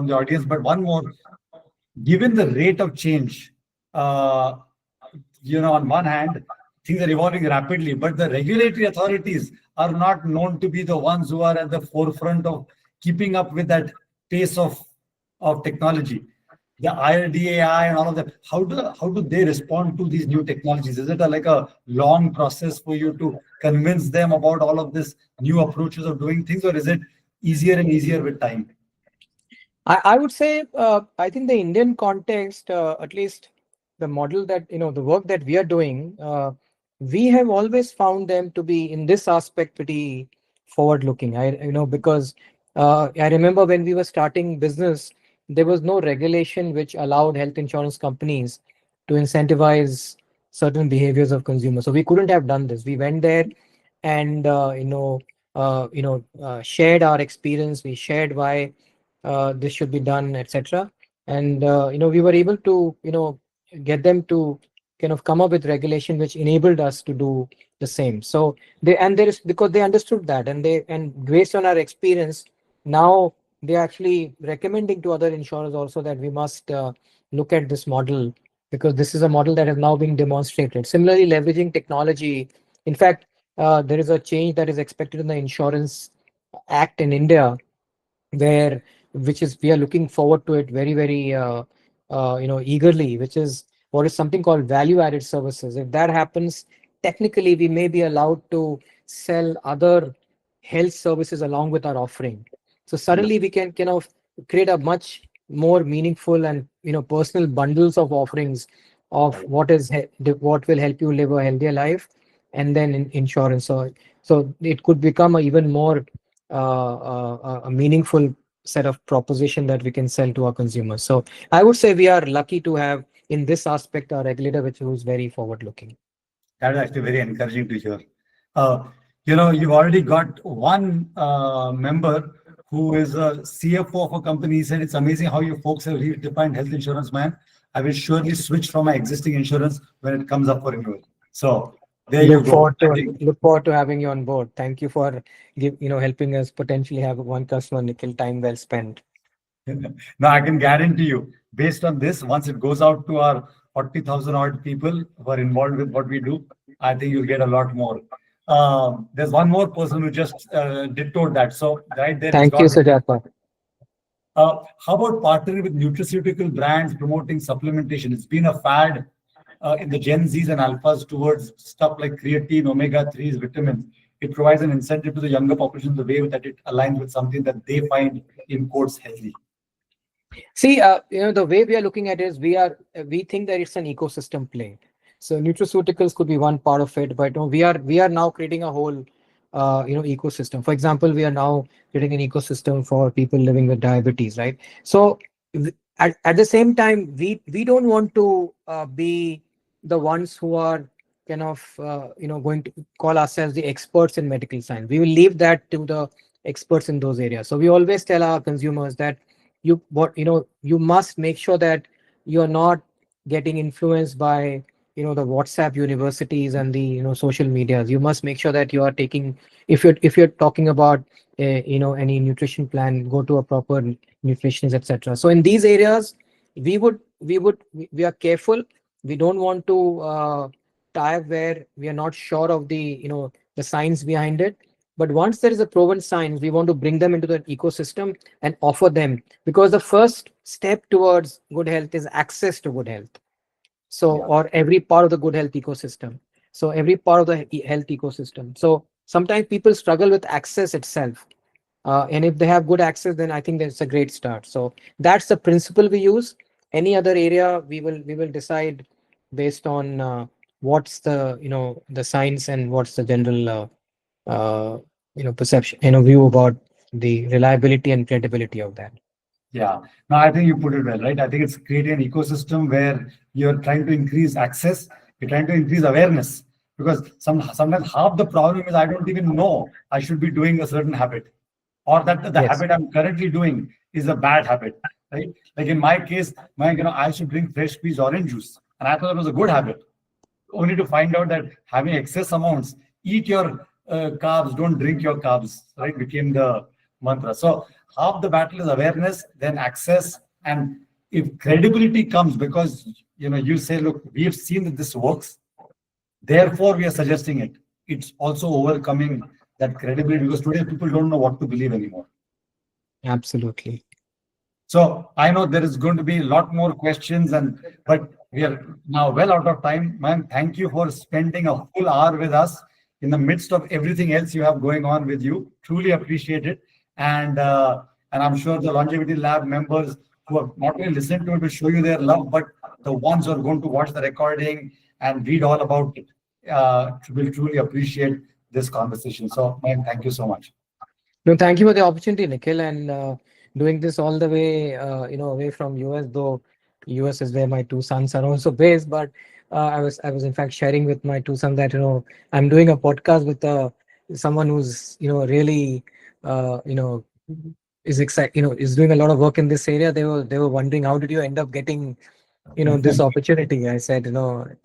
the audience, but one more. Given the rate of change, uh, on one hand, things are evolving rapidly, but the regulatory authorities are not known to be the ones who are at the forefront of keeping up with that pace of technology. The IRDAI and all of that, how do they respond to these new technologies? Is it like a long process for you to convince them about all of this new approaches of doing things, or is it easier and easier with time? I would say, I think the Indian context, at least the model that, the work that we are doing, we have always found them to be in this aspect pretty forward looking. Because I remember when we were starting business, there was no regulation which allowed health insurance companies to incentivize certain behaviors of consumers. So we couldn't have done this. We went there and, shared our experience. We shared why this should be done, etc. And we were able to get them to kind of come up with regulation which enabled us to do the same. So there is, because they understood that, and based on our experience, now they're actually recommending to other insurers also that we must look at this model, because this is a model that has now been demonstrated. Similarly, leveraging technology. In fact, there is a change that is expected in the Insurance Act in India, where which is we are looking forward to it very, very eagerly, which is what is something called value added services. If that happens, technically we may be allowed to sell other health services along with our offering. So suddenly we can kind of create a much more meaningful and personal bundles of offerings of what will help you live a healthier life, and then insurance. So it could become a even more a meaningful set of proposition that we can sell to our consumers. So I would say we are lucky to have in this aspect a regulator who's very forward looking. That is actually very encouraging to hear. You've already got one member who is a CFO of a company. He said, "It's amazing how you folks have redefined health insurance, man. I will surely switch from my existing insurance when it comes up for renewal." So there you Look go. forward I to think look forward to having you on board. Thank you for helping us potentially have one customer, Nikhil. Time well spent. now I can guarantee you, based on this, once it goes out to our 40,000 odd people who are involved with what we do, I think you'll get a lot more. There's one more person who just dittoed that. So right there, it's Thank you, got. Sujata. How about partnering with nutraceutical brands promoting supplementation? It's been a fad in the Gen Zs and Alphas towards stuff like creatine, omega 3s, vitamins. It provides an incentive to the younger population the way that it aligns with something that they find in quotes healthy. See, the way we are looking at it is we think that it's an ecosystem play. So nutraceuticals could be one part of it, but we are now creating a whole ecosystem. For example, we are now creating an ecosystem for people living with diabetes, right? So at the same time, we don't want to be the ones who are kind of going to call ourselves the experts in medical science. We will leave that to the experts in those areas. So we always tell our consumers that you must make sure that you're not getting influenced by the WhatsApp universities and the social medias. You must make sure that you are taking, if you're talking about any nutrition plan, go to a proper nutritionist, etc. So in these areas, we are careful. We don't want to tie where we are not sure of the science behind it. But once there is a proven science, we want to bring them into the ecosystem and offer them, because the first step towards good health is access to good health. So, Yeah. or every part of the good health ecosystem. So every part of the health ecosystem. So sometimes people struggle with access itself. And if they have good access, then I think that's a great start. So that's the principle we use. Any other area we will decide based on what's the science and what's the general perception, view about the reliability and credibility of that. Yeah. No, I think you put it well, right? I think it's creating an ecosystem where you're trying to increase access, you're trying to increase awareness. Because sometimes half the problem is I don't even know I should be doing a certain habit, or that the Yes. habit I'm currently doing is a bad habit, right? Like in my case, I should drink fresh squeezed orange juice, and I thought it was a good habit, only to find out that having excess amounts, eat your carbs, don't drink your carbs, right? Became the mantra. So half the battle is awareness, then access, and if credibility comes because you say, look, we have seen that this works, therefore we are suggesting it. It's also overcoming that credibility because today people don't know what to believe anymore. Absolutely. So I know there is going to be a lot more questions, but we are now well out of time. Man, thank you for spending a full hour with us in the midst of everything else you have going on with you. Truly appreciate it, and I'm sure the Longevity Lab members who have not only listened to it will show you their love, but the ones who are going to watch the recording and read all about it will truly appreciate this conversation. So, man, thank you so much. No, thank you for the opportunity, Nikhil, and doing this all the way, away from US. Though US is where my two sons are also based, but I was in fact sharing with my two sons that I'm doing a podcast with someone who's really is excited, is doing a lot of work in this area. They were wondering, how did you end up getting this opportunity? I said,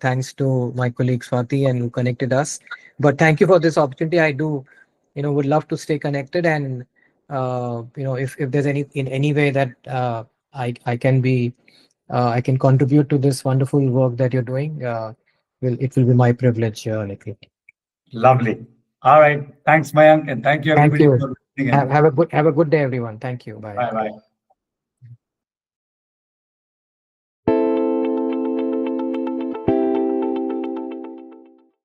thanks to my colleague Swati and who connected us. But thank you for this opportunity. I do would love to stay connected, and if there's any way that I can be I can contribute to this wonderful work that you're doing, it will be my privilege, Nikhil. Lovely. All right. Thanks, Mayank, and thank you Thank everybody you. for listening have, in. have a good day, everyone. Thank you. Bye. Bye bye.